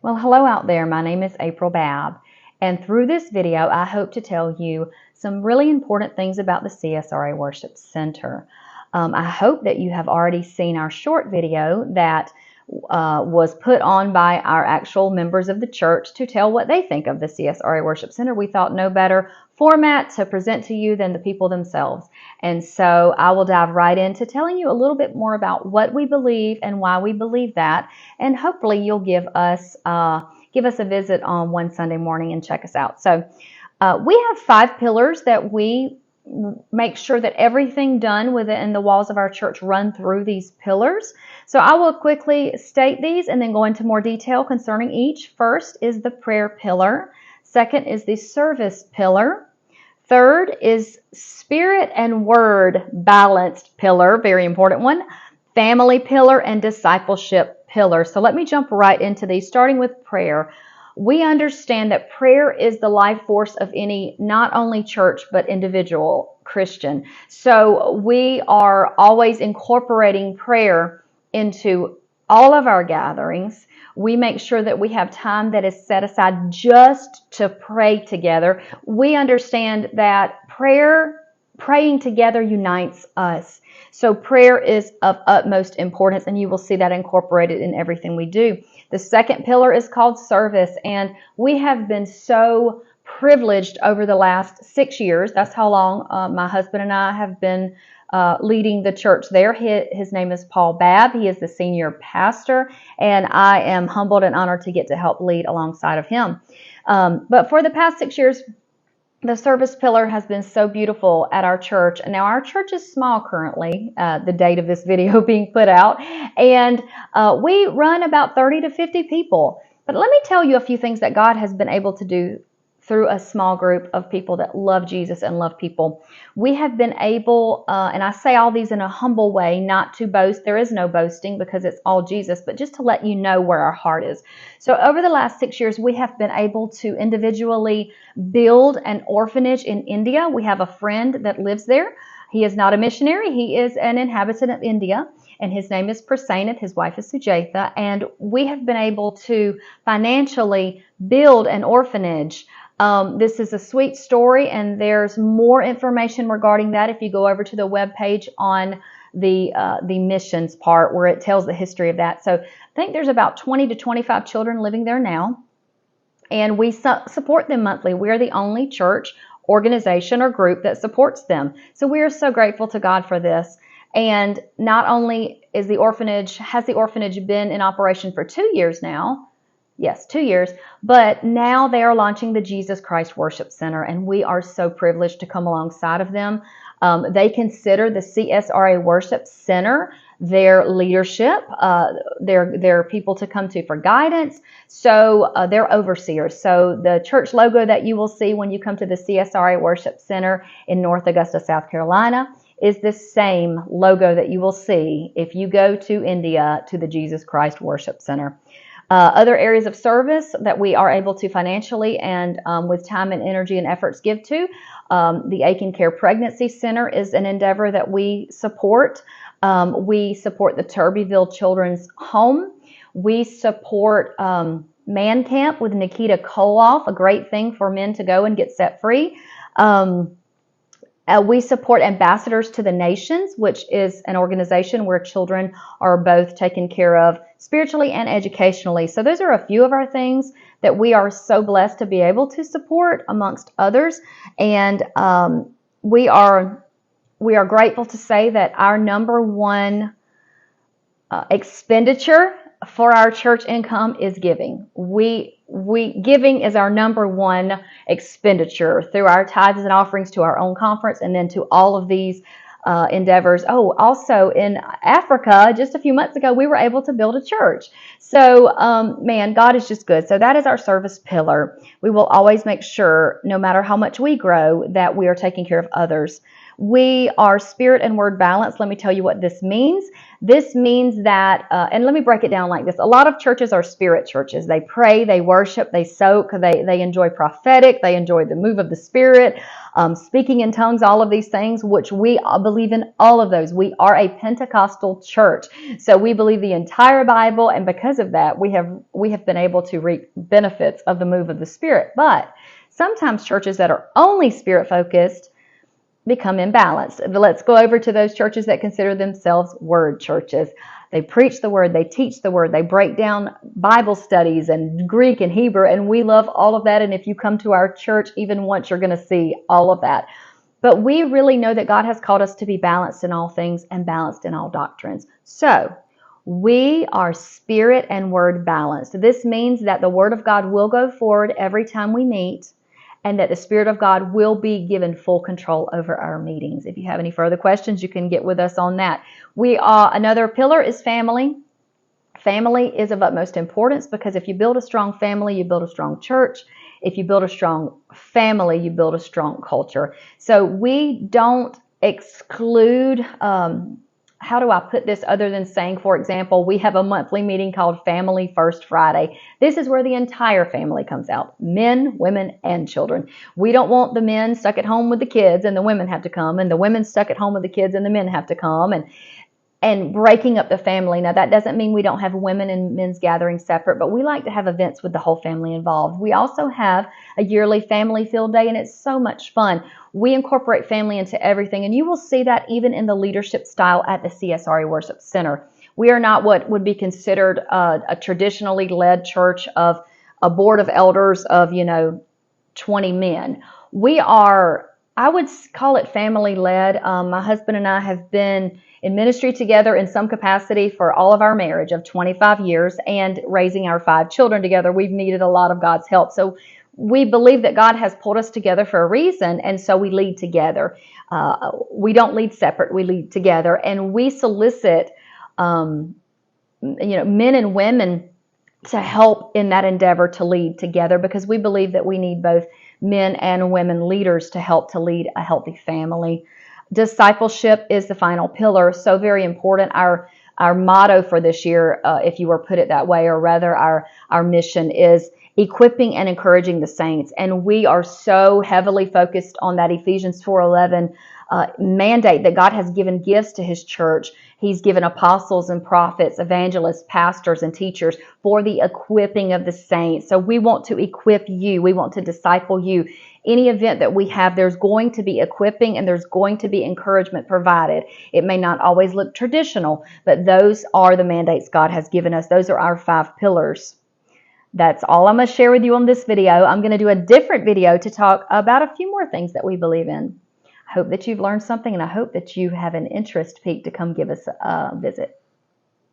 Well, hello out there. My name is April Babb, and through this video, I hope to tell you some really important things about the CSRA Worship Center. I hope that you have already seen our short video that was put on by our actual members of the church to tell what they think of the CSRA Worship Center. We thought no better format to present to you than the people themselves. And so I will dive right into telling you a little bit more about what we believe and why we believe that. And hopefully you'll give us a visit on one Sunday morning and check us out. So we have 5 pillars that we make sure that everything done within the walls of our church run through these pillars. So I will quickly state these and then go into more detail concerning each. First is the prayer pillar. Second is the service pillar. Third is spirit and word balanced pillar, very important one. Family pillar and discipleship pillar. So let me jump right into these, starting with prayer. We understand that prayer is the life force of any, not only church, but individual Christian. So we are always incorporating prayer into all of our gatherings. We make sure that we have time that is set aside just to pray together. We understand that praying together unites us. So prayer is of utmost importance, and you will see that incorporated in everything we do. The second pillar is called service, and we have been so privileged over the last 6 years. That's how long my husband and I have been leading the church there. His name is April Babb. He is the senior pastor, and I am humbled and honored to get to help lead alongside of him. But for the past 6 years, the service pillar has been so beautiful at our church. Now, our church is small currently, the date of this video being put out, and we run about 30 to 50 people. But let me tell you a few things that God has been able to do through a small group of people that love Jesus and love people. We have been able, and I say all these in a humble way, not to boast. There is no boasting because it's all Jesus, but just to let you know where our heart is. So over the last 6 years, we have been able to individually build an orphanage in India. We have a friend that lives there. He is not a missionary. He is an inhabitant of India, and his name is Prasanith. His wife is Sujatha, and we have been able to financially build an orphanage. This is a sweet story, and there's more information regarding that if you go over to the webpage on the missions part where it tells the history of that. So I think there's about 20 to 25 children living there now, and we support them monthly. We're the only church, organization, or group that supports them. So we are so grateful to God for this. And not only has the orphanage been in operation for 2 years now, yes, 2 years. But now they are launching the Jesus Christ Worship Center, and we are so privileged to come alongside of them. They consider the CSRA Worship Center their leadership, their people to come to for guidance. So they're overseers. So the church logo that you will see when you come to the CSRA Worship Center in North Augusta, South Carolina, is the same logo that you will see if you go to India to the Jesus Christ Worship Center. Other areas of service that we are able to financially and with time and energy and efforts give to, the Aiken Care Pregnancy Center is an endeavor that we support. We support the Turbyville Children's Home. We support Man Camp with Nikita Koloff, a great thing for men to go and get set free. We support Ambassadors to the Nations, which is an organization where children are both taken care of spiritually and educationally. So those are a few of our things that we are so blessed to be able to support amongst others. And we are grateful to say that our number one expenditure for our church income is giving. Giving is our number one expenditure through our tithes and offerings to our own conference and then to all of these endeavors. Oh, also in Africa, just a few months ago, we were able to build a church. So, man, God is just good. So that is our service pillar. We will always make sure, no matter how much we grow, that we are taking care of others. We are spirit and word balanced. Let me tell you what this means. This means that, and let me break it down like this. A lot of churches are spirit churches. They pray, they worship, they soak, they enjoy prophetic, they enjoy the move of the Spirit, speaking in tongues, all of these things, which we believe in all of those. We are a Pentecostal church. So we believe the entire Bible, and because of that, we have been able to reap benefits of the move of the Spirit. But sometimes churches that are only spirit focused become imbalanced. Let's go over to those churches that consider themselves word churches. They preach the word, they teach the word, they break down Bible studies and Greek and Hebrew, and we love all of that. And if you come to our church even once, you're going to see all of that. But we really know that God has called us to be balanced in all things and balanced in all doctrines. So we are spirit and word balanced. This means that the word of God will go forward every time we meet, and that the Spirit of God will be given full control over our meetings. If you have any further questions, you can get with us on that. Another pillar is family. Family is of utmost importance, because if you build a strong family, you build a strong church. If you build a strong family, you build a strong culture. So we don't exclude, how do I put this other than saying, for example, we have a monthly meeting called Family First Friday. This is where the entire family comes out, men, women, and children. We don't want the men stuck at home with the kids and the women have to come, and the women stuck at home with the kids and the men have to come, and breaking up the family. Now, that doesn't mean we don't have women and men's gatherings separate, but we like to have events with the whole family involved. We also have a yearly family field day, and it's so much fun. We incorporate family into everything, and you will see that even in the leadership style at the CSRA Worship Center. We are not what would be considered a traditionally led church of a board of elders of, 20 men. We are, I would call it family led. My husband and I have been in ministry together in some capacity for all of our marriage of 25 years and raising our 5 children together. We've needed a lot of God's help. So we believe that God has pulled us together for a reason, and so we lead together. We don't lead separate, we lead together, and we solicit men and women to help in that endeavor to lead together, because we believe that we need both men and women leaders to help to lead a healthy family. Discipleship is the final pillar, so very important. Our motto for this year, if you were put it that way, or rather our mission, is equipping and encouraging the saints. And we are so heavily focused on that Ephesians 4:11 mandate that God has given gifts to his church. He's given apostles and prophets, evangelists, pastors, and teachers for the equipping of the saints. So we want to equip you. We want to disciple you. Any event that we have, there's going to be equipping and there's going to be encouragement provided. It may not always look traditional, but those are the mandates God has given us. Those are our 5 pillars. That's all I'm going to share with you on this video. I'm going to do a different video to talk about a few more things that we believe in. I hope that you've learned something, and I hope that you have an interest peak to come give us a visit.